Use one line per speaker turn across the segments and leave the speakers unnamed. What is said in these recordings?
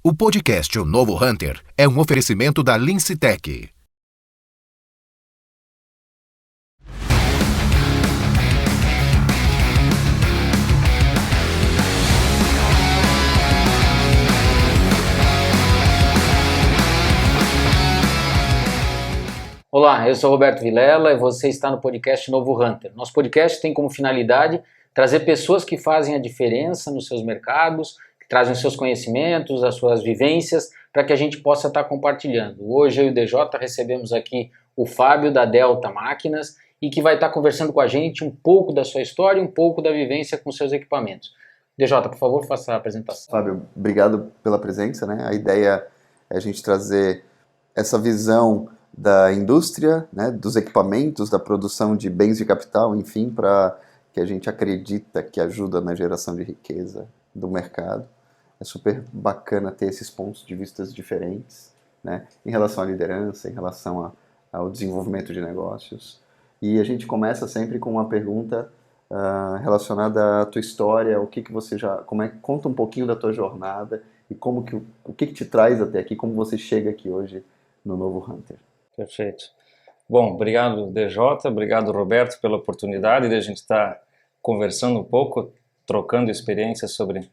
O podcast O Novo Hunter é um oferecimento da Lincitec.
Olá, eu sou Roberto Vilela e você está no podcast Novo Hunter. Nosso podcast tem como finalidade trazer pessoas que fazem a diferença nos seus mercados, que trazem os seus conhecimentos, as suas vivências, para que a gente possa estar compartilhando. Hoje eu e o DJ recebemos aqui o Fábio da Delta Máquinas e que vai estar conversando com a gente um pouco da sua história e um pouco da vivência com seus equipamentos. DJ, por favor, faça a apresentação.
Fábio, obrigado pela presença, né? A ideia é a gente trazer essa visão da indústria, né, dos equipamentos, da produção de bens de capital, enfim, para que a gente acredita que ajuda na geração de riqueza do mercado. É super bacana ter esses pontos de vista diferentes, né, em relação à liderança, em relação ao desenvolvimento de negócios. E a gente começa sempre com uma pergunta relacionada à tua história, conta um pouquinho da tua jornada e o que te traz até aqui, como você chega aqui hoje no Novo Hunter.
Perfeito. Bom, obrigado DJ, obrigado Roberto pela oportunidade de a gente estar conversando um pouco, trocando experiências sobre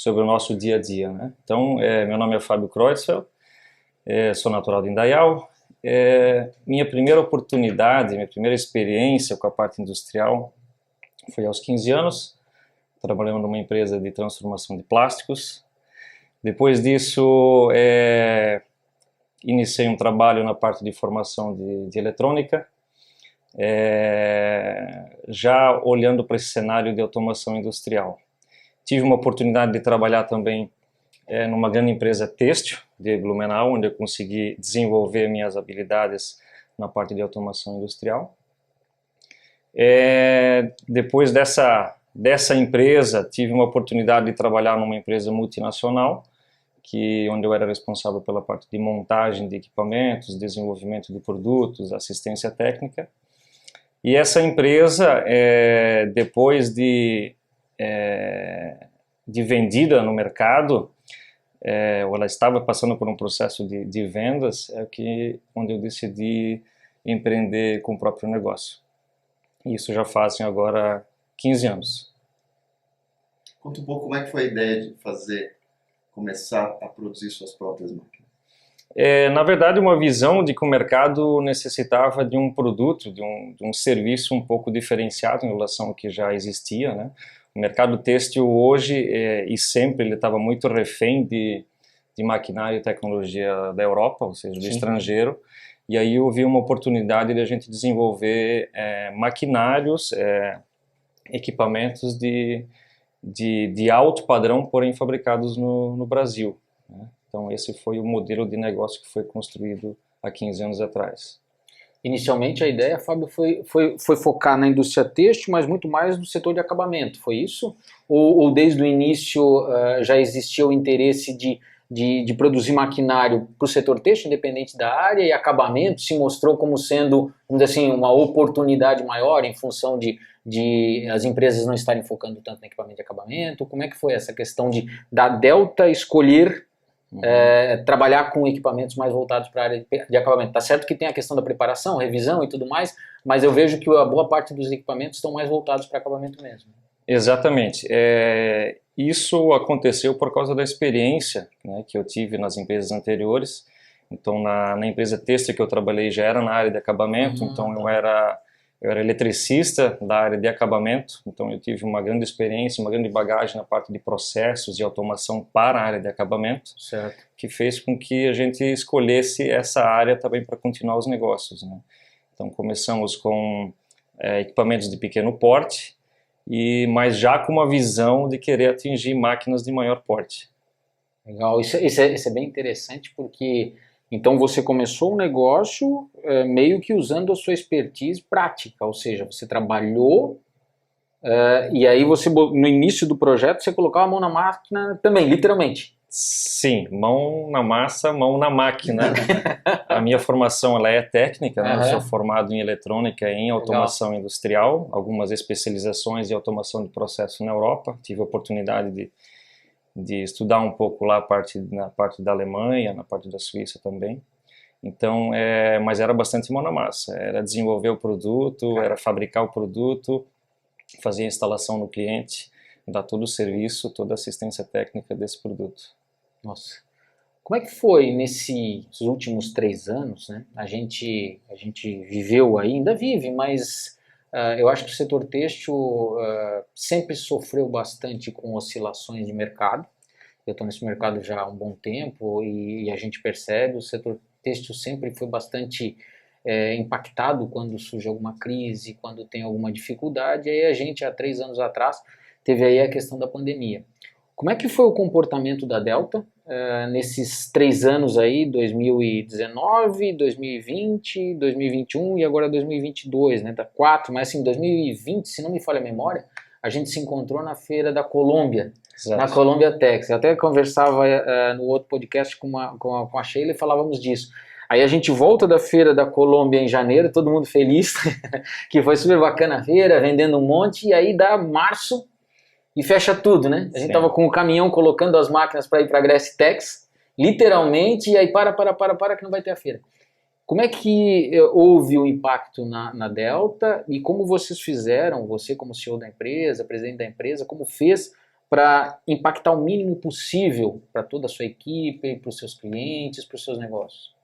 o nosso dia a dia, né? Então, meu nome é Fábio Kreutzfeld, sou natural de Indaial. Minha primeira oportunidade, minha primeira experiência com a parte industrial foi aos 15 anos, trabalhando numa empresa de transformação de plásticos. Depois disso, iniciei um trabalho na parte de formação de eletrônica, já olhando para esse cenário de automação industrial. Tive uma oportunidade de trabalhar também numa grande empresa têxtil de Blumenau, onde eu consegui desenvolver minhas habilidades na parte de automação industrial. Depois dessa empresa, tive uma oportunidade de trabalhar numa empresa multinacional, onde eu era responsável pela parte de montagem de equipamentos, desenvolvimento de produtos, assistência técnica. E essa empresa, depois de vendida no mercado, ou ela estava passando por um processo de vendas, onde eu decidi empreender com o próprio negócio. Isso já fazem agora 15 anos.
Conta um pouco como é que foi a ideia de começar a produzir suas próprias máquinas.
Na verdade, uma visão de que o mercado necessitava de um produto, de um serviço um pouco diferenciado em relação ao que já existia, né? O mercado têxtil hoje e sempre ele estava muito refém de maquinário e tecnologia da Europa, ou seja, do estrangeiro. E aí eu vi uma oportunidade de a gente desenvolver maquinários, equipamentos de alto padrão, porém fabricados no Brasil, né? Então esse foi o modelo de negócio que foi construído há 15 anos atrás.
Inicialmente a ideia, Fábio, foi focar na indústria têxtil, mas muito mais no setor de acabamento, foi isso? Ou desde o início já existia o interesse de produzir maquinário para o setor têxtil, independente da área, e acabamento se mostrou como sendo, vamos dizer assim, uma oportunidade maior em função de as empresas não estarem focando tanto no equipamento de acabamento? Como é que foi essa questão da Delta escolher trabalhar com equipamentos mais voltados para a área de acabamento? Tá certo que tem a questão da preparação, revisão e tudo mais, mas eu vejo que a boa parte dos equipamentos estão mais voltados para acabamento mesmo.
Exatamente. Isso aconteceu por causa da experiência, né, que eu tive nas empresas anteriores. Então, na empresa têxtil que eu trabalhei já era na área de acabamento, então eu era eletricista da área de acabamento, então eu tive uma grande experiência, uma grande bagagem na parte de processos e automação para a área de acabamento,
certo,
que fez com que a gente escolhesse essa área também para continuar os negócios, né? Então começamos com equipamentos de pequeno porte, mas já com uma visão de querer atingir máquinas de maior porte.
Legal, isso é bem interessante, porque então você começou um negócio meio que usando a sua expertise prática, ou seja, você trabalhou e aí você, no início do projeto, você colocou a mão na máquina também, literalmente.
Sim, mão na massa, mão na máquina. A minha formação ela é técnica, né? Eu sou formado em eletrônica e em automação industrial, algumas especializações em automação de processo na Europa. Tive a oportunidade de estudar um pouco lá na parte da Alemanha, na parte da Suíça também. Então, mas era bastante mão na massa, era desenvolver o produto, era fabricar o produto, fazer a instalação no cliente, dar todo o serviço, toda a assistência técnica desse produto.
Nossa. Como é que foi nesses últimos 3 anos, né? A gente viveu aí, ainda vive, mas eu acho que o setor têxtil sempre sofreu bastante com oscilações de mercado. Eu estou nesse mercado já há um bom tempo e a gente percebe, o setor têxtil sempre foi bastante impactado quando surge alguma crise, quando tem alguma dificuldade. E aí a gente, há 3 anos atrás, teve aí a questão da pandemia. Como é que foi o comportamento da Delta nesses 3 anos aí, 2019, 2020, 2021 e agora 2022, né? Tá 4, mas assim, 2020, se não me falha a memória, a gente se encontrou na feira da Colômbia,
Exato.
na Columbia Tex. Eu até conversava no outro podcast com a Sheila e falávamos disso. Aí a gente volta da feira da Colômbia em janeiro, todo mundo feliz, que foi super bacana a feira, vendendo um monte, e aí dá março e fecha tudo, né? A gente tava com o caminhão colocando as máquinas para ir para a Grécia Tex, literalmente, e aí para que não vai ter a feira. Como é que houve o impacto na Delta e como vocês fizeram, você como CEO da empresa, presidente da empresa, como fez para impactar o mínimo possível para toda a sua equipe, para os seus clientes, para os seus negócios?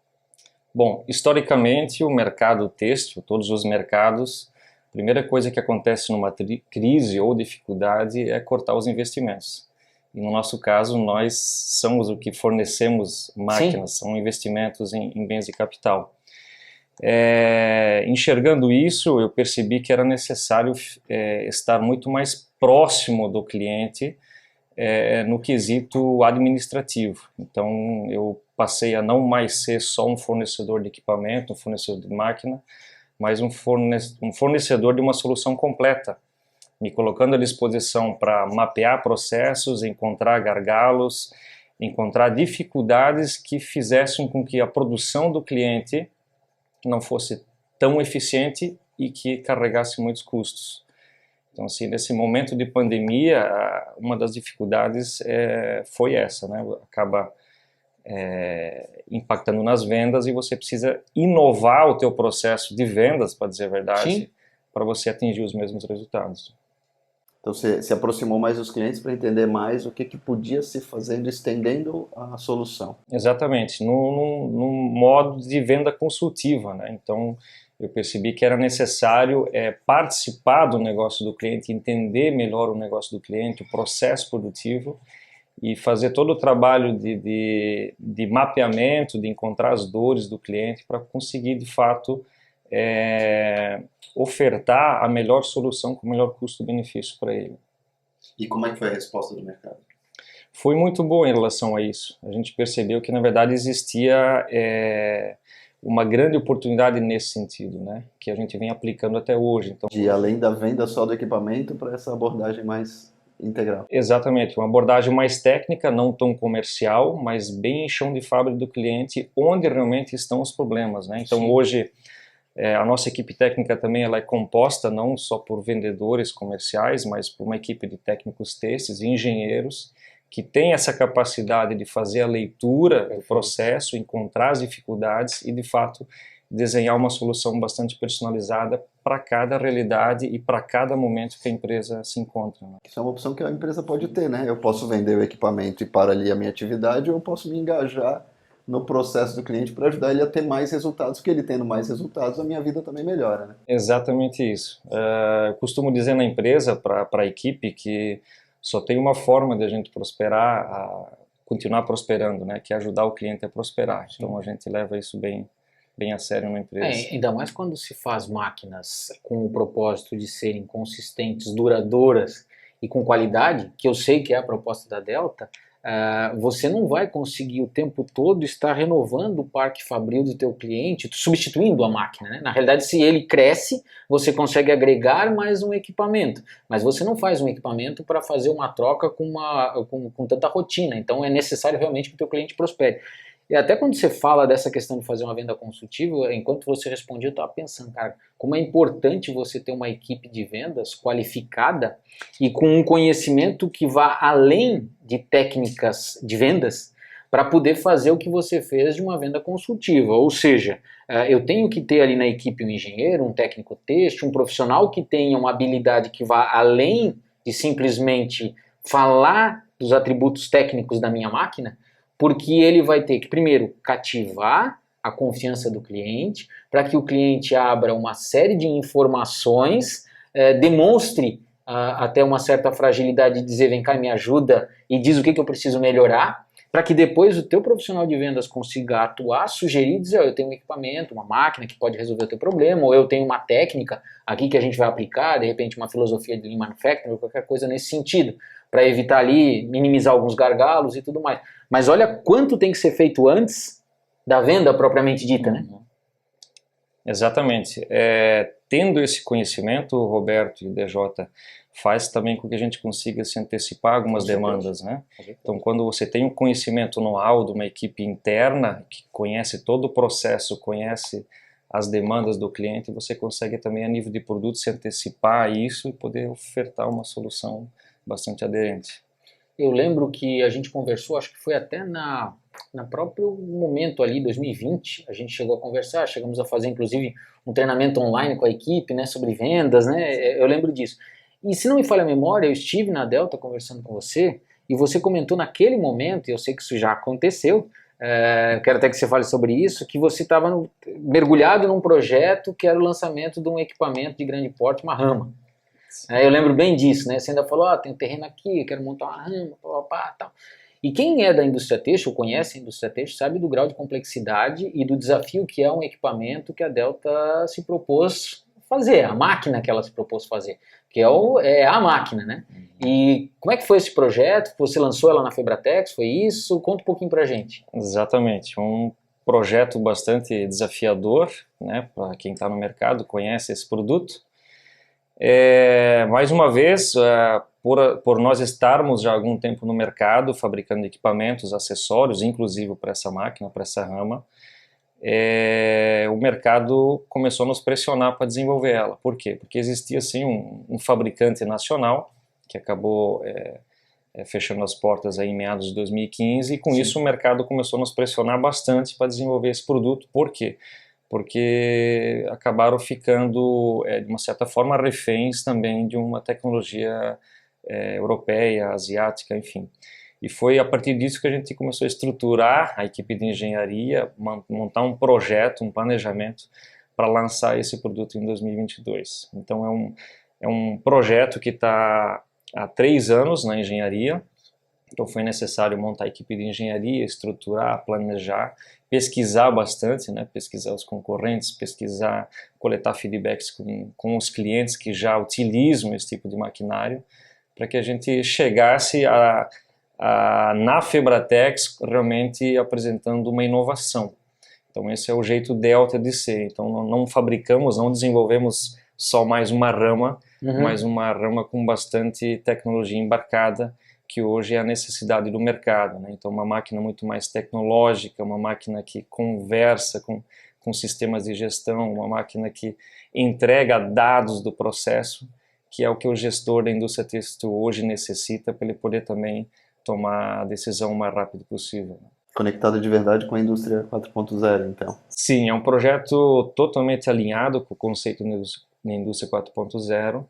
Bom, historicamente o mercado têxtil, todos os mercados, a primeira coisa que acontece numa crise ou dificuldade é cortar os investimentos. E no nosso caso, nós somos o que fornecemos máquinas, Sim. São investimentos em bens de capital. Enxergando isso, eu percebi que era necessário estar muito mais próximo do cliente no quesito administrativo. Então, eu passei a não mais ser só um fornecedor de equipamento, um fornecedor de máquina, mas um fornecedor de uma solução completa, me colocando à disposição para mapear processos, encontrar gargalos, encontrar dificuldades que fizessem com que a produção do cliente não fosse tão eficiente e que carregasse muitos custos. Então, assim, nesse momento de pandemia, uma das dificuldades foi essa, né? Acaba impactando nas vendas e você precisa inovar o teu processo de vendas, para dizer a verdade, para você atingir os mesmos resultados.
Então você se aproximou mais dos clientes para entender mais o que podia se fazendo, estendendo a solução.
Exatamente, num modo de venda consultiva, né? Então eu percebi que era necessário participar do negócio do cliente, entender melhor o negócio do cliente, o processo produtivo e fazer todo o trabalho de mapeamento, de encontrar as dores do cliente para conseguir de fato ofertar a melhor solução com o melhor custo-benefício para ele.
E como é que foi a resposta do mercado?
Foi muito boa em relação a isso. A gente percebeu que na verdade existia uma grande oportunidade nesse sentido, né? Que a gente vem aplicando até hoje. Então,
de além da venda só do equipamento para essa abordagem mais integral.
Exatamente, uma abordagem mais técnica, não tão comercial, mas bem em chão de fábrica do cliente, onde realmente estão os problemas, né? Então hoje a nossa equipe técnica também ela é composta não só por vendedores comerciais, mas por uma equipe de técnicos têxteis e engenheiros que tem essa capacidade de fazer a leitura do processo, encontrar as dificuldades e de fato desenhar uma solução bastante personalizada para cada realidade e para cada momento que a empresa se encontra. Né?
Isso é uma opção que a empresa pode ter, né? Eu posso vender o equipamento e para ali a minha atividade, ou eu posso me engajar no processo do cliente para ajudar ele a ter mais resultados, porque ele tendo mais resultados, a minha vida também melhora. Né?
Exatamente isso. Eu costumo dizer na empresa, para a equipe, que só tem uma forma de a gente prosperar, continuar prosperando, né? Que é ajudar o cliente a prosperar. Então a gente leva isso bem a sério na empresa.
Ainda mais quando se faz máquinas com o propósito de serem consistentes, duradouras e com qualidade, que eu sei que é a proposta da Delta, você não vai conseguir o tempo todo estar renovando o parque fabril do teu cliente, substituindo a máquina, né? Na realidade, se ele cresce, você consegue agregar mais um equipamento, mas você não faz um equipamento para fazer uma troca com tanta rotina, então é necessário realmente que o teu cliente prospere. E até quando você fala dessa questão de fazer uma venda consultiva, enquanto você respondia, eu estava pensando, cara, como é importante você ter uma equipe de vendas qualificada e com um conhecimento que vá além de técnicas de vendas para poder fazer o que você fez de uma venda consultiva. Ou seja, eu tenho que ter ali na equipe um engenheiro, um técnico têxtil, um profissional que tenha uma habilidade que vá além de simplesmente falar dos atributos técnicos da minha máquina, porque ele vai ter que, primeiro, cativar a confiança do cliente, para que o cliente abra uma série de informações, demonstre até uma certa fragilidade de dizer, vem cá, me ajuda, e diz o que eu preciso melhorar, para que depois o teu profissional de vendas consiga atuar, sugerir, dizer, eu tenho um equipamento, uma máquina que pode resolver o teu problema, ou eu tenho uma técnica aqui que a gente vai aplicar, de repente uma filosofia de Lean Manufacturing, ou qualquer coisa nesse sentido, para evitar ali, minimizar alguns gargalos e tudo mais. Mas olha quanto tem que ser feito antes da venda propriamente dita, né?
Exatamente. Tendo esse conhecimento, Roberto e DJ, faz também com que a gente consiga se antecipar algumas demandas, né? Então, quando você tem um conhecimento know-how de uma equipe interna, que conhece todo o processo, conhece as demandas do cliente, você consegue também, a nível de produto, se antecipar a isso e poder ofertar uma solução bastante aderente.
Eu lembro que a gente conversou, acho que foi até na próprio momento ali, 2020, a gente chegou a conversar, chegamos a fazer inclusive um treinamento online com a equipe, né, sobre vendas, né, eu lembro disso. E se não me falha a memória, eu estive na Delta conversando com você, e você comentou naquele momento, e eu sei que isso já aconteceu, quero até que você fale sobre isso, que você estava mergulhado num projeto que era o lançamento de um equipamento de grande porte, uma rama. Eu lembro bem disso, né? Você ainda falou, tem um terreno aqui, eu quero montar uma rama, tal. E quem é da indústria têxtil, conhece a indústria têxtil, sabe do grau de complexidade e do desafio que é um equipamento que a Delta se propôs fazer, a máquina que ela se propôs fazer, que é a máquina, né? E como é que foi esse projeto? Você lançou ela na Febratex, foi isso? Conta um pouquinho pra gente.
Exatamente, um projeto bastante desafiador, né? Para quem está no mercado, conhece esse produto. Mais uma vez, por nós estarmos já há algum tempo no mercado, fabricando equipamentos, acessórios, inclusive para essa máquina, para essa rama, o mercado começou a nos pressionar para desenvolver ela. Por quê? Porque existia sim um fabricante nacional que acabou fechando as portas aí em meados de 2015 e com
Sim.
isso o mercado começou a nos pressionar bastante para desenvolver esse produto. Por quê? Porque acabaram ficando, de uma certa forma, reféns também de uma tecnologia europeia, asiática, enfim. E foi a partir disso que a gente começou a estruturar a equipe de engenharia, montar um projeto, um planejamento para lançar esse produto em 2022. Então é um projeto que está há 3 anos na engenharia. Então foi necessário montar a equipe de engenharia, estruturar, planejar, pesquisar bastante, né? Pesquisar os concorrentes, coletar feedbacks com os clientes que já utilizam esse tipo de maquinário, para que a gente chegasse na Febratex realmente apresentando uma inovação. Então esse é o jeito Delta de ser. Então não fabricamos, não desenvolvemos só mais uma rama, mas uma rama com bastante tecnologia embarcada, que hoje é a necessidade do mercado, né? Então uma máquina muito mais tecnológica, uma máquina que conversa com sistemas de gestão, uma máquina que entrega dados do processo, que é o que o gestor da indústria têxtil hoje necessita para ele poder também tomar a decisão o mais rápido possível.
Conectado de verdade com a indústria 4.0, então.
Sim, é um projeto totalmente alinhado com o conceito da indústria 4.0,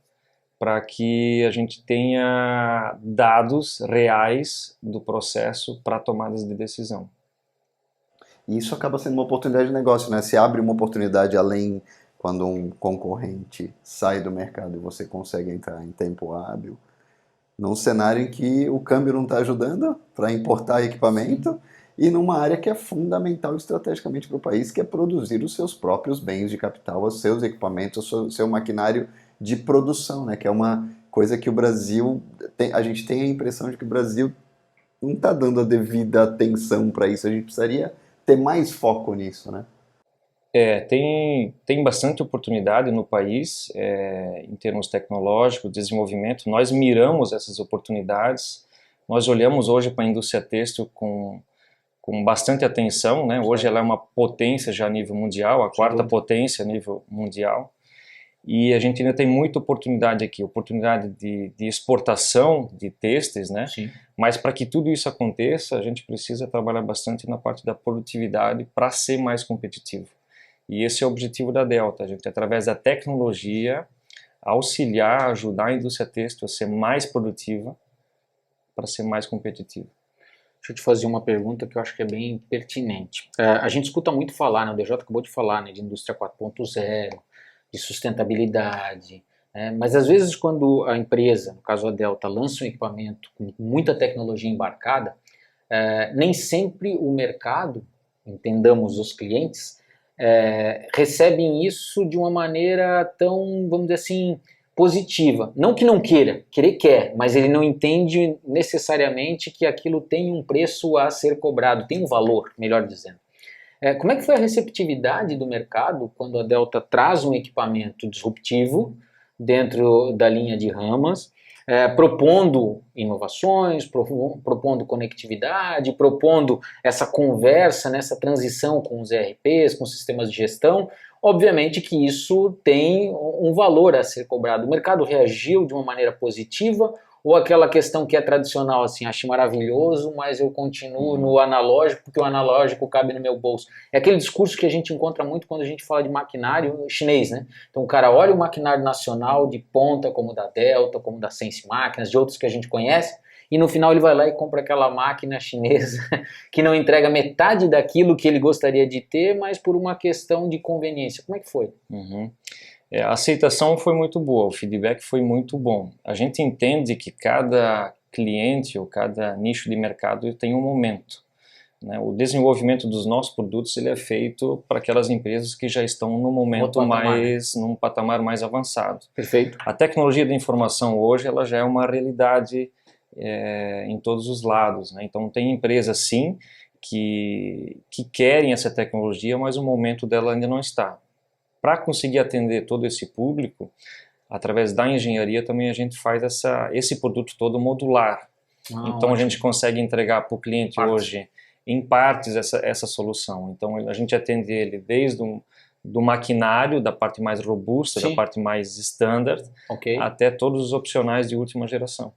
para que a gente tenha dados reais do processo para tomadas de decisão.
E isso acaba sendo uma oportunidade de negócio, né? Se abre uma oportunidade além quando um concorrente sai do mercado e você consegue entrar em tempo hábil, num cenário em que o câmbio não está ajudando para importar equipamento e numa área que é fundamental estrategicamente para o país, que é produzir os seus próprios bens de capital, os seus equipamentos, o seu maquinário de produção, né? Que é uma coisa que o Brasil, a gente tem a impressão de que o Brasil não está dando a devida atenção para isso, a gente precisaria ter mais foco nisso, né?
Tem bastante oportunidade no país, em termos tecnológicos, desenvolvimento. Nós miramos essas oportunidades, nós olhamos hoje para a indústria têxtil com com bastante atenção, né? Hoje ela é uma potência já a nível mundial, a quarta potência a nível mundial. E a gente ainda tem muita oportunidade aqui, oportunidade de exportação de têxteis, né?
Sim.
Mas para que tudo isso aconteça, a gente precisa trabalhar bastante na parte da produtividade para ser mais competitivo. E esse é o objetivo da Delta, a gente, através da tecnologia, auxiliar, ajudar a indústria têxtil a ser mais produtiva para ser mais competitiva.
Deixa eu te fazer uma pergunta que eu acho que é bem pertinente. A gente escuta muito falar, né? O DJ acabou de falar, né, de indústria 4.0, de sustentabilidade, né? Mas às vezes quando a empresa, no caso a Delta, lança um equipamento com muita tecnologia embarcada, nem sempre o mercado, entendamos os clientes, recebem isso de uma maneira tão, vamos dizer assim, positiva. Não que não queira, querer quer, mas ele não entende necessariamente que aquilo tem um preço a ser cobrado, tem um valor, melhor dizendo. Como é que foi a receptividade do mercado quando a Delta traz um equipamento disruptivo dentro da linha de ramas, propondo inovações, propondo conectividade, propondo essa conversa, nessa transição com os ERPs, com sistemas de gestão? Obviamente que isso tem um valor a ser cobrado. O mercado reagiu de uma maneira positiva ou aquela questão que é tradicional, assim, acho maravilhoso, mas eu continuo no analógico porque o analógico cabe no meu bolso? É aquele discurso que a gente encontra muito quando a gente fala de maquinário chinês, né? Então o cara olha o maquinário nacional de ponta, como da Delta, como da Sense Máquinas, de outros que a gente conhece, e no final ele vai lá e compra aquela máquina chinesa que não entrega metade daquilo que ele gostaria de ter, mas por uma questão de conveniência. Como é que foi?
A aceitação foi muito boa, o feedback foi muito bom. A gente entende que cada cliente ou cada nicho de mercado tem um momento, né? O desenvolvimento dos nossos produtos ele é feito para aquelas empresas que já estão no momento num patamar mais avançado.
Perfeito.
A tecnologia da informação hoje ela já é uma realidade em todos os lados, né? Então tem empresas sim que querem essa tecnologia, mas o momento dela ainda não está. Para conseguir atender todo esse público, através da engenharia também a gente faz esse produto todo modular. Então a gente consegue entregar para o cliente hoje, em partes, essa solução. Então a gente atende ele desde do maquinário, da parte mais robusta, da parte mais standard, até todos os opcionais de última geração.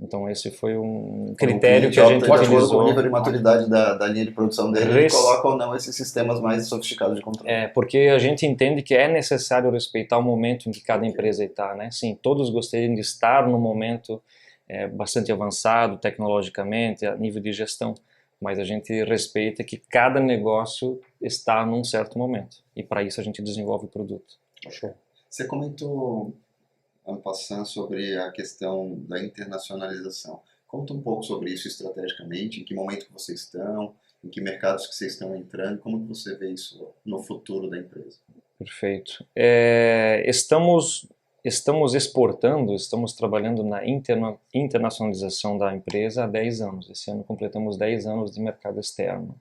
Então esse foi um critério que a gente utilizou.
De acordo com o nível de maturidade da linha de produção dele, ele coloca ou não esses sistemas mais sofisticados de controle.
Porque a gente entende que é necessário respeitar o momento em que cada empresa está, né? Sim, todos gostariam de estar no momento bastante avançado tecnologicamente, a nível de gestão, mas a gente respeita que cada negócio está num certo momento e para isso a gente desenvolve o produto.
Você comentou ano passado sobre a questão da internacionalização. Conta um pouco sobre isso estrategicamente, em que momento que vocês estão, em que mercados que vocês estão entrando, como que você vê isso no futuro da empresa?
Perfeito. Estamos exportando, estamos trabalhando na internacionalização da empresa há 10 anos. Esse ano completamos 10 anos de mercado externo.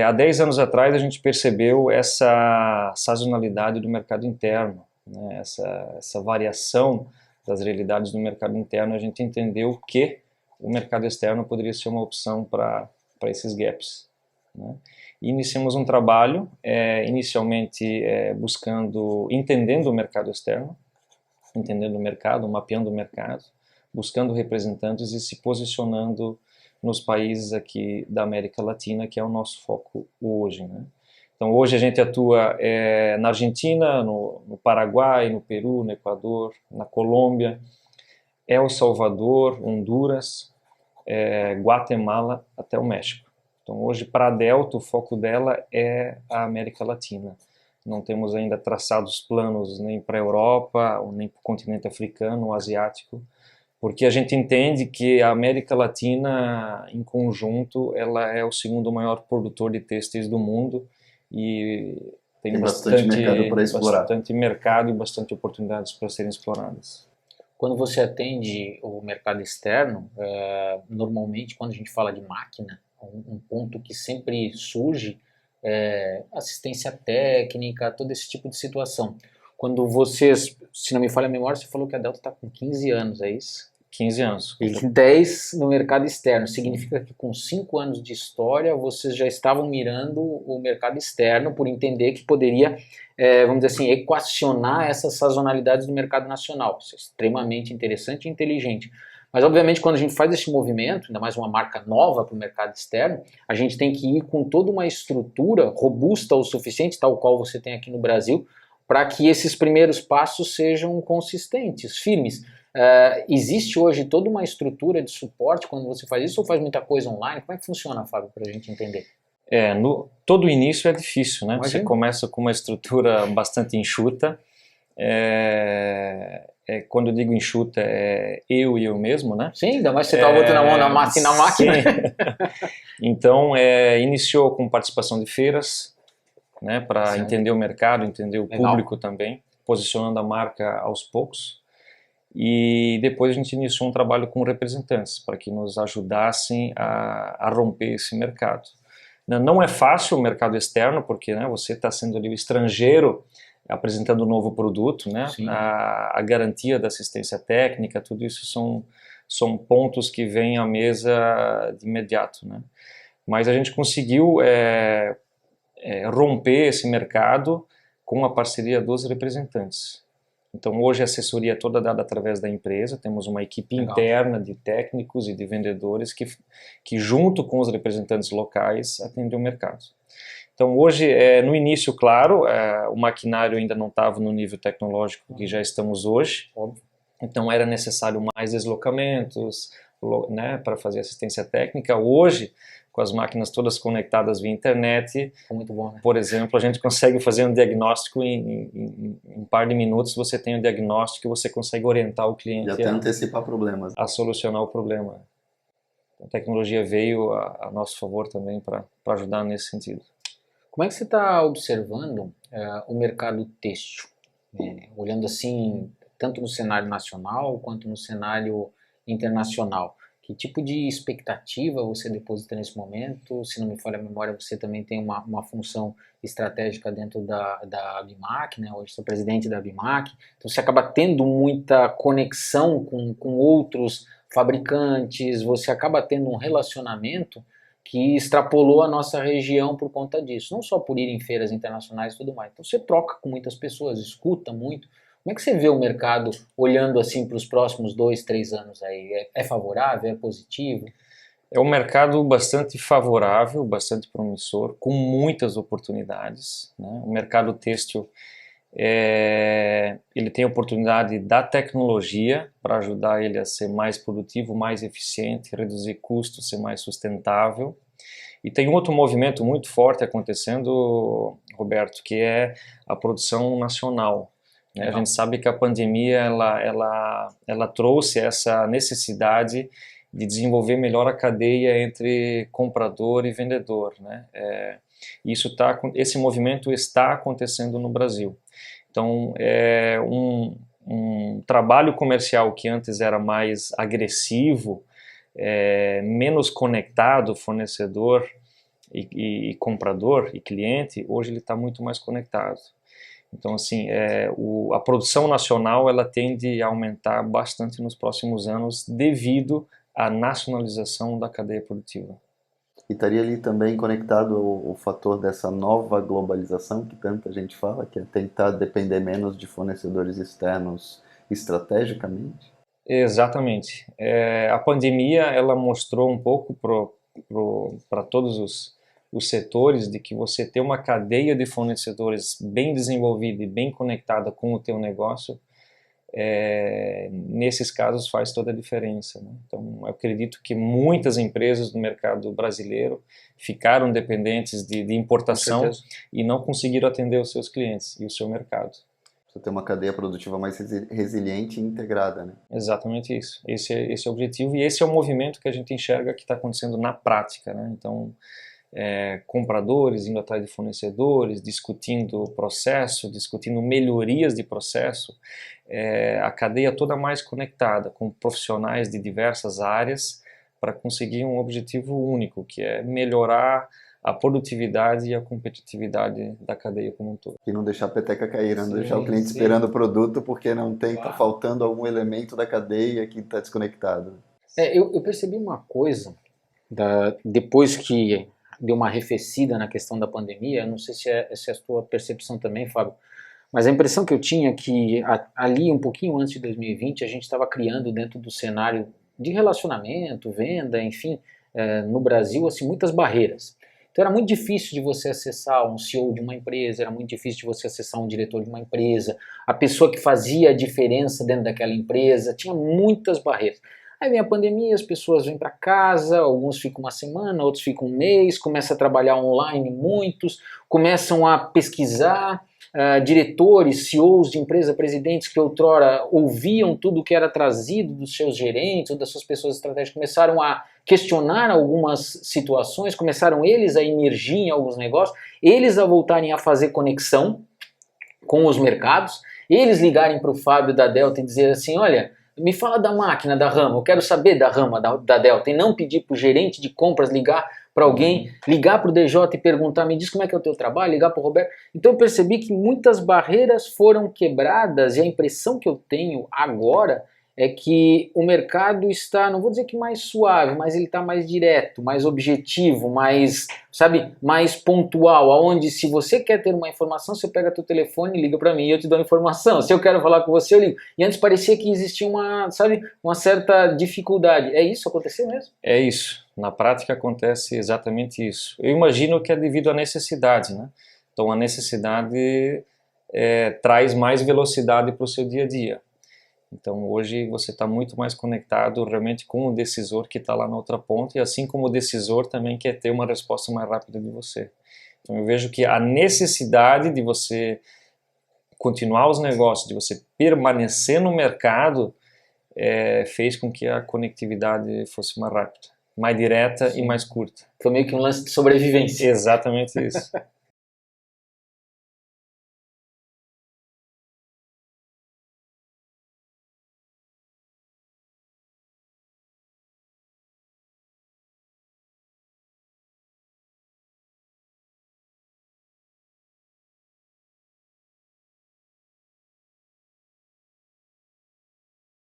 Há 10 anos atrás a gente percebeu essa sazonalidade do mercado interno, né? Essa variação das realidades do mercado interno. A gente entendeu que o mercado externo poderia ser uma opção para esses gaps, né? E iniciamos um trabalho, inicialmente entendendo o mercado externo, entendendo o mercado, mapeando o mercado, buscando representantes e se posicionando nos países aqui da América Latina, que é o nosso foco hoje, né? Então hoje a gente atua na Argentina, no Paraguai, no Peru, no Equador, na Colômbia, El Salvador, Honduras, Guatemala até o México. Então hoje para a Delta o foco dela é a América Latina. Não temos ainda traçados planos nem para a Europa, ou nem para o continente africano ou asiático, porque a gente entende que a América Latina, em conjunto, ela é o segundo maior produtor de têxteis do mundo e tem bastante mercado para explorar. Bastante mercado e bastante oportunidades para serem exploradas.
Quando você atende o mercado externo, normalmente quando a gente fala de máquina, um ponto que sempre surge é assistência técnica, todo esse tipo de situação. Quando vocês, se não me falha a memória, você falou que a Delta está com 15 anos, é isso?
15 anos.
E 10 no mercado externo. Significa que com 5 anos de história, vocês já estavam mirando o mercado externo por entender que poderia, vamos dizer assim, equacionar essas sazonalidades do mercado nacional. Isso é extremamente interessante e inteligente. Mas, obviamente, quando a gente faz esse movimento, ainda mais uma marca nova para o mercado externo, a gente tem que ir com toda uma estrutura robusta o suficiente, tal qual você tem aqui no Brasil, para que esses primeiros passos sejam consistentes, firmes. Existe hoje toda uma estrutura de suporte quando você faz isso ou faz muita coisa online? Como é que funciona, Fábio, para a gente entender?
Todo início é difícil, né?
Imagina.
Você começa com uma estrutura bastante enxuta. Quando eu digo enxuta, eu e eu mesmo, né?
Sim, ainda mais você está botando a mão na massa e na máquina.
Então, iniciou com participação de feiras, né? Para entender o mercado, entender o público também, posicionando a marca aos poucos. E depois a gente iniciou um trabalho com representantes, para que nos ajudassem a romper esse mercado. Não é fácil o mercado externo, porque, né, você está sendo ali o estrangeiro apresentando um novo produto, né? A garantia da assistência técnica, tudo isso são pontos que vêm à mesa de imediato, né? Mas a gente conseguiu romper esse mercado com a parceria dos representantes. Então hoje a assessoria é toda dada através da empresa, temos uma equipe interna de técnicos e de vendedores que junto com os representantes locais atendem o mercado. Então hoje, no início, claro, o maquinário ainda não estava no nível tecnológico que já estamos hoje, então era necessário mais deslocamentos, né, para fazer assistência técnica. Hoje, com as máquinas todas conectadas via internet,
muito bom, né?
Por exemplo, a gente consegue fazer um diagnóstico em um par de minutos, você tem o diagnóstico e você consegue orientar o cliente
e até antecipar problemas,
a solucionar o problema. A tecnologia veio a nosso favor também para ajudar nesse sentido.
Como é que você está observando o mercado têxtil? Olhando assim, tanto no cenário nacional quanto no cenário internacional. Que tipo de expectativa você deposita nesse momento? Se não me falha a memória, você também tem uma função estratégica dentro da ABIMAQ, né? Hoje sou presidente da ABIMAQ, então você acaba tendo muita conexão com outros fabricantes, você acaba tendo um relacionamento que extrapolou a nossa região por conta disso, não só por ir em feiras internacionais e tudo mais. Então você troca com muitas pessoas, escuta muito. Como é que você vê o mercado olhando assim para os próximos 2, 3 anos aí? É favorável? É positivo?
É um mercado bastante favorável, bastante promissor, com muitas oportunidades, né? O mercado têxtil ele tem a oportunidade da tecnologia para ajudar ele a ser mais produtivo, mais eficiente, reduzir custos, ser mais sustentável. E tem outro movimento muito forte acontecendo, Roberto, que é a produção nacional. A gente sabe que a pandemia ela trouxe essa necessidade de desenvolver melhor a cadeia entre comprador e vendedor, né? Esse movimento está acontecendo no Brasil. Então, um trabalho comercial que antes era mais agressivo, menos conectado, fornecedor e comprador e cliente, hoje ele está muito mais conectado. Então, assim, a produção nacional ela tende a aumentar bastante nos próximos anos devido à nacionalização da cadeia produtiva.
E estaria ali também conectado o fator dessa nova globalização que tanta gente fala, que é tentar depender menos de fornecedores externos estrategicamente?
Exatamente. A pandemia ela mostrou um pouco para todos os setores de que você ter uma cadeia de fornecedores bem desenvolvida e bem conectada com o teu negócio, nesses casos faz toda a diferença, né? Então, eu acredito que muitas empresas do mercado brasileiro ficaram dependentes de importação e não conseguiram atender os seus clientes e o seu mercado.
Você ter uma cadeia produtiva mais resiliente e integrada, né?
Exatamente isso. Esse é o objetivo e esse é o movimento que a gente enxerga que está acontecendo na prática, né? Então, compradores indo atrás de fornecedores, discutindo o processo, discutindo melhorias de processo, a cadeia toda mais conectada, com profissionais de diversas áreas para conseguir um objetivo único, que é melhorar a produtividade e a competitividade da cadeia como um todo.
E não deixar a peteca cair, não
Sim,
deixar o cliente
sim.
esperando o produto porque não tem, tá faltando algum elemento da cadeia que está desconectado.
Eu percebi uma coisa, depois que deu uma arrefecida na questão da pandemia, não sei se é a sua percepção também, Fábio, mas a impressão que eu tinha é que ali, um pouquinho antes de 2020, a gente estava criando dentro do cenário de relacionamento, venda, enfim, no Brasil, assim, muitas barreiras. Então era muito difícil de você acessar um CEO de uma empresa, era muito difícil de você acessar um diretor de uma empresa, a pessoa que fazia a diferença dentro daquela empresa, tinha muitas barreiras. Aí vem a pandemia, as pessoas vêm para casa, alguns ficam uma semana, outros ficam um mês, começam a trabalhar online muitos, começam a pesquisar, diretores, CEOs de empresa, presidentes que outrora ouviam tudo que era trazido dos seus gerentes ou das suas pessoas estratégicas, começaram a questionar algumas situações, começaram eles a emergir em alguns negócios, eles a voltarem a fazer conexão com os mercados, eles ligarem para o Fábio da Delta e dizer assim, olha, me fala da máquina da Rama, eu quero saber da Rama da Delta, e não pedir para o gerente de compras ligar para alguém, ligar para o DJ e perguntar, me diz como é que é o teu trabalho, ligar para o Roberto. Então eu percebi que muitas barreiras foram quebradas e a impressão que eu tenho agora é que o mercado está, não vou dizer que mais suave, mas ele está mais direto, mais objetivo, mais, sabe, mais pontual, aonde se você quer ter uma informação, você pega teu telefone e liga para mim e eu te dou a informação. Se eu quero falar com você, eu ligo. E antes parecia que existia uma, sabe, uma certa dificuldade. É isso? Aconteceu mesmo?
É isso. Na prática acontece exatamente isso. Eu imagino que é devido à necessidade, né? Então a necessidade traz mais velocidade para o seu dia a dia. Então hoje você está muito mais conectado realmente com o decisor que está lá na outra ponta e assim como o decisor também quer ter uma resposta mais rápida de você. Então eu vejo que a necessidade de você continuar os negócios, de você permanecer no mercado, fez com que a conectividade fosse mais rápida, mais direta e mais curta.
Foi meio que um lance de sobrevivência.
Exatamente isso.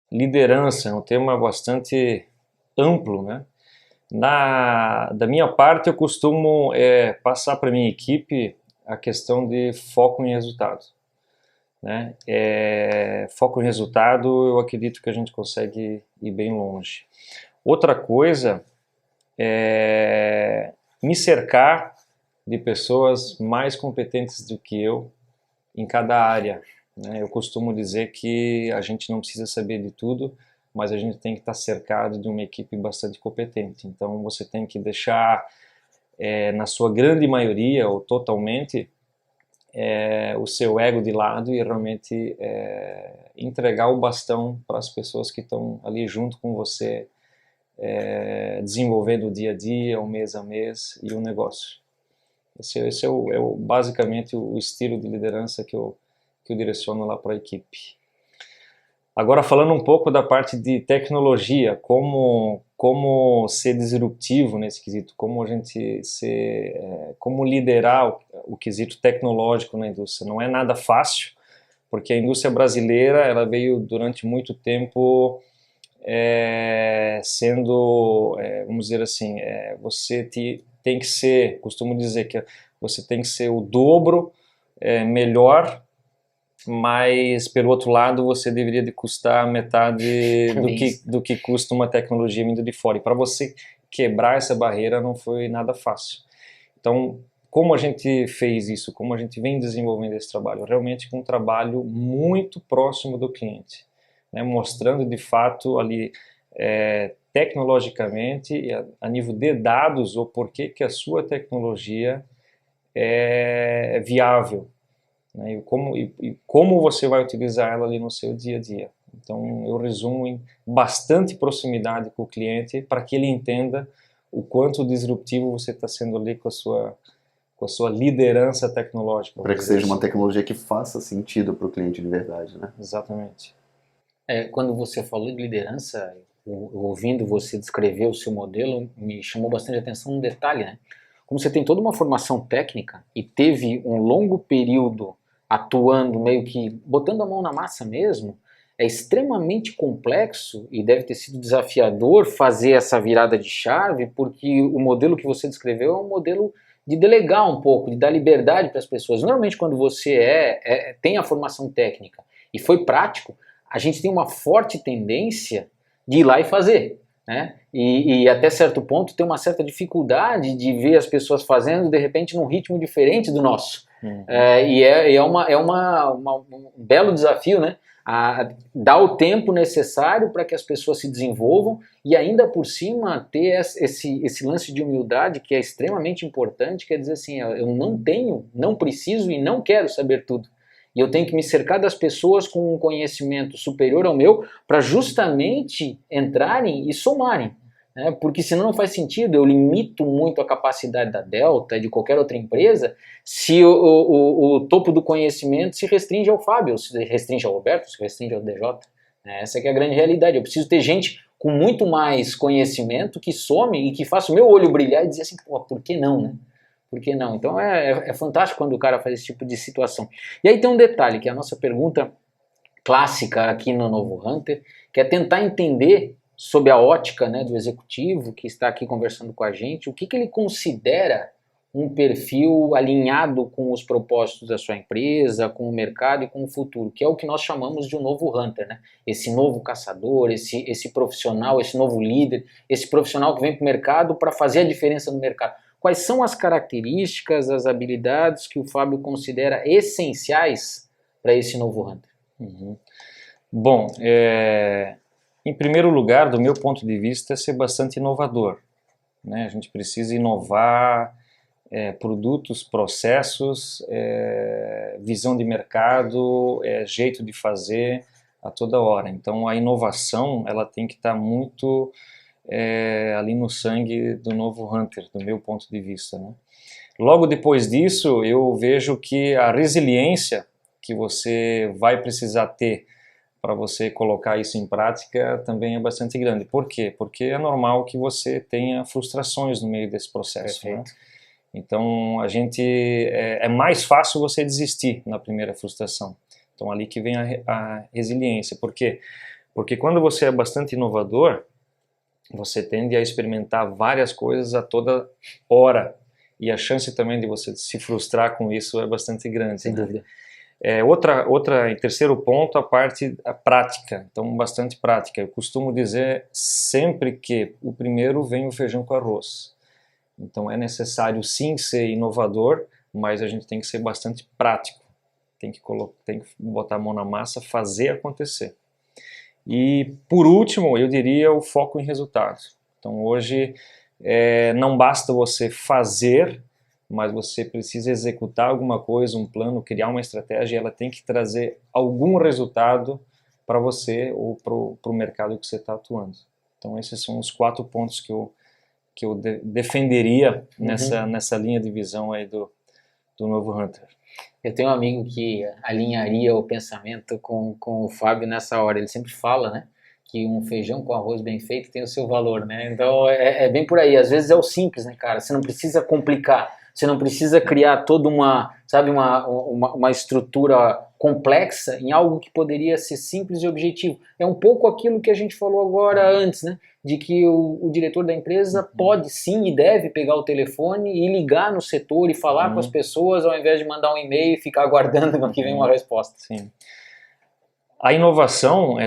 Liderança é um tema bastante amplo, né? Da minha parte, eu costumo passar para a minha equipe a questão de foco em resultado, né? Foco em resultado, eu acredito que a gente consegue ir bem longe. Outra coisa é me cercar de pessoas mais competentes do que eu em cada área, né? Eu costumo dizer que a gente não precisa saber de tudo, mas a gente tem que estar cercado de uma equipe bastante competente. Então você tem que deixar, na sua grande maioria ou totalmente, o seu ego de lado e realmente entregar o bastão para as pessoas que estão ali junto com você, desenvolvendo o dia a dia, o mês a mês e o negócio. Esse é basicamente o estilo de liderança que eu direciono lá para a equipe. Agora falando um pouco da parte de tecnologia, como ser disruptivo nesse quesito, como a gente como liderar o quesito tecnológico na indústria. Não é nada fácil, porque a indústria brasileira ela veio durante muito tempo sendo, vamos dizer assim, você tem que ser, costumo dizer que você tem que ser o dobro melhor, mas pelo outro lado você deveria de custar metade do que custa uma tecnologia vindo de fora. E para você quebrar essa barreira não foi nada fácil. Então, como a gente fez isso? Como a gente vem desenvolvendo esse trabalho? Realmente com um trabalho muito próximo do cliente, né? Mostrando de fato ali tecnologicamente e a nível de dados o porquê que a sua tecnologia é viável, né? E como você vai utilizar ela ali no seu dia a dia. Então eu resumo em bastante proximidade com o cliente para que ele entenda o quanto disruptivo você está sendo ali com a sua liderança tecnológica.
Para que seja uma tecnologia que faça sentido para o cliente de verdade, né?
Exatamente.
Quando você falou de liderança, ouvindo você descrever o seu modelo, me chamou bastante atenção um detalhe, né? como você tem toda uma formação técnica e teve um longo período atuando, meio que botando a mão na massa mesmo, é extremamente complexo e deve ter sido desafiador fazer essa virada de chave, porque o modelo que você descreveu é um modelo de delegar um pouco, de dar liberdade para as pessoas. Normalmente, quando você tem a formação técnica e foi prático, a gente tem uma forte tendência de ir lá e fazer, né? E até certo ponto tem uma certa dificuldade de ver as pessoas fazendo, de repente, num ritmo diferente do nosso. É um belo desafio, né? A dar o tempo necessário para que as pessoas se desenvolvam e ainda por cima ter esse lance de humildade que é extremamente importante, quer dizer assim, eu não tenho, não preciso e não quero saber tudo. E eu tenho que me cercar das pessoas com um conhecimento superior ao meu para justamente entrarem e somarem. Né? Porque senão não faz sentido, eu limito muito a capacidade da Delta e de qualquer outra empresa se o topo do conhecimento se restringe ao Fábio, se restringe ao Roberto, se restringe ao DJ. Essa que é a grande realidade. Eu preciso ter gente com muito mais conhecimento que some e que faça o meu olho brilhar e dizer assim, pô, por que não, né? Por que não? Então é fantástico quando o cara faz esse tipo de situação. E aí tem um detalhe, que é a nossa pergunta clássica aqui no Novo Hunter, que é tentar entender, sob a ótica, né, do executivo que está aqui conversando com a gente, o que ele considera um perfil alinhado com os propósitos da sua empresa, com o mercado e com o futuro, que é o que nós chamamos de um novo hunter, né? Esse novo caçador, esse profissional, esse novo líder, esse profissional que vem para o mercado para fazer a diferença no mercado. Quais são as características, as habilidades que o Fábio considera essenciais para esse novo hunter?
Bom, em primeiro lugar, do meu ponto de vista, é ser bastante inovador, né? A gente precisa inovar produtos, processos, visão de mercado, jeito de fazer a toda hora. Então a inovação ela tem que estar muito ali no sangue do novo hunter, do meu ponto de vista, né? Logo depois disso, eu vejo que a resiliência que você vai precisar ter para você colocar isso em prática também é bastante grande. Por quê? Porque é normal que você tenha frustrações no meio desse processo, né? Então, é mais fácil você desistir na primeira frustração. Então, ali que vem a resiliência. Por quê? Porque quando você é bastante inovador, você tende a experimentar várias coisas a toda hora. E a chance também de você se frustrar com isso é bastante grande.
Sem dúvida.
Em terceiro ponto, a prática. Então, bastante prática. Eu costumo dizer sempre que o primeiro vem o feijão com arroz. Então é necessário sim ser inovador, mas a gente tem que ser bastante prático. Tem que botar a mão na massa, fazer acontecer. E por último, eu diria o foco em resultados. Então hoje não basta você fazer, mas você precisa executar alguma coisa, um plano, criar uma estratégia, e ela tem que trazer algum resultado para você ou para o mercado que você está atuando. Então esses são os 4 pontos que eu defenderia nessa linha de visão aí do novo hunter.
Eu tenho um amigo que alinharia o pensamento com o Fábio nessa hora. Ele sempre fala, né, que um feijão com arroz bem feito tem o seu valor, né? Então é bem por aí. Às vezes é o simples, né, cara? Você não precisa complicar. Você não precisa criar toda uma estrutura complexa em algo que poderia ser simples e objetivo. É um pouco aquilo que a gente falou agora antes, né? De que o diretor da empresa pode sim e deve pegar o telefone e ligar no setor e falar com as pessoas ao invés de mandar um e-mail e ficar aguardando que venha uma resposta.
Sim. A inovação,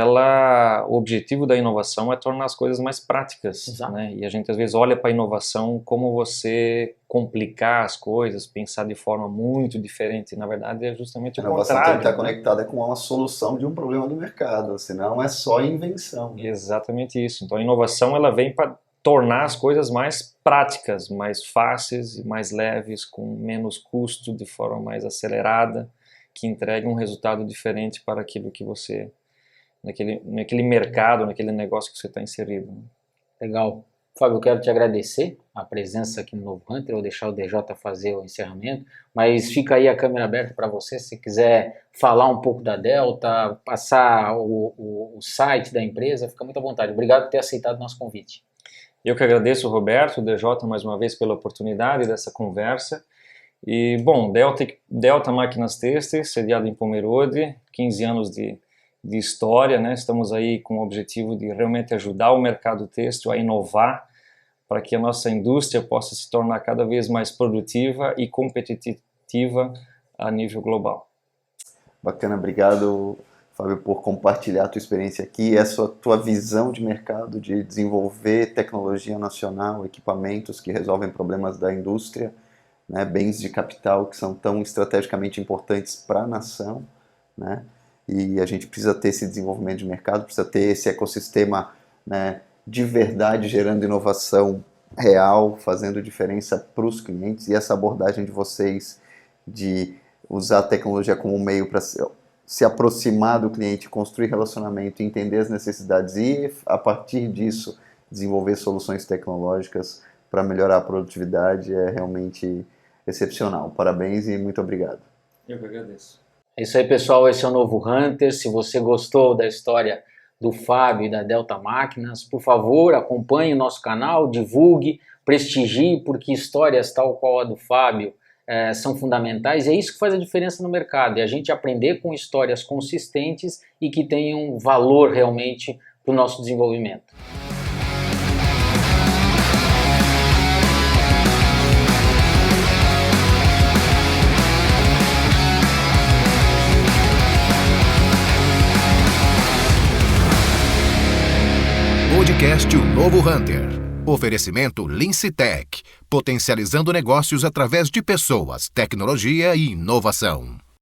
o objetivo da inovação é tornar as coisas mais práticas, né? E a gente às vezes olha para a inovação como você complicar as coisas, pensar de forma muito diferente. Na verdade é justamente o contrário. A
inovação tem que estar conectada com uma solução de um problema do mercado, senão é só invenção. Né?
Exatamente isso. Então a inovação ela vem para tornar as coisas mais práticas, mais fáceis e mais leves, com menos custo, de forma mais acelerada, que entregue um resultado diferente para aquilo que você, naquele mercado, naquele negócio que você está inserido.
Legal. Fábio, eu quero te agradecer a presença aqui no Novo Hunter, eu vou deixar o DJ fazer o encerramento, mas fica aí a câmera aberta para você, se quiser falar um pouco da Delta, passar o site da empresa, fica muito à vontade. Obrigado por ter aceitado o nosso convite.
Eu que agradeço, Roberto, DJ, mais uma vez pela oportunidade dessa conversa. E, bom, Delta Máquinas Têxteis, sediado em Pomerode, 15 anos de história, né? Estamos aí com o objetivo de realmente ajudar o mercado têxtil a inovar para que a nossa indústria possa se tornar cada vez mais produtiva e competitiva a nível global.
Bacana, obrigado, Fábio, por compartilhar a tua experiência aqui, essa tua visão de mercado, de desenvolver tecnologia nacional, equipamentos que resolvem problemas da indústria, né, bens de capital que são tão estrategicamente importantes para a nação, né, e a gente precisa ter esse desenvolvimento de mercado, precisa ter esse ecossistema, né, de verdade, gerando inovação real, fazendo diferença para os clientes, e essa abordagem de vocês de usar a tecnologia como meio para se aproximar do cliente, construir relacionamento, entender as necessidades e, a partir disso, desenvolver soluções tecnológicas para melhorar a produtividade é realmente excepcional. Parabéns e muito obrigado.
Eu que agradeço.
É isso aí, pessoal. Esse é o Novo Hunter. Se você gostou da história do Fábio e da Delta Máquinas, por favor, acompanhe o nosso canal, divulgue, prestigie, porque histórias tal qual a do Fábio são fundamentais, e é isso que faz a diferença no mercado, é a gente aprender com histórias consistentes e que tenham valor realmente para o nosso desenvolvimento.
Podcast O Novo Hunter. Oferecimento Lince Tech, potencializando negócios através de pessoas, tecnologia e inovação.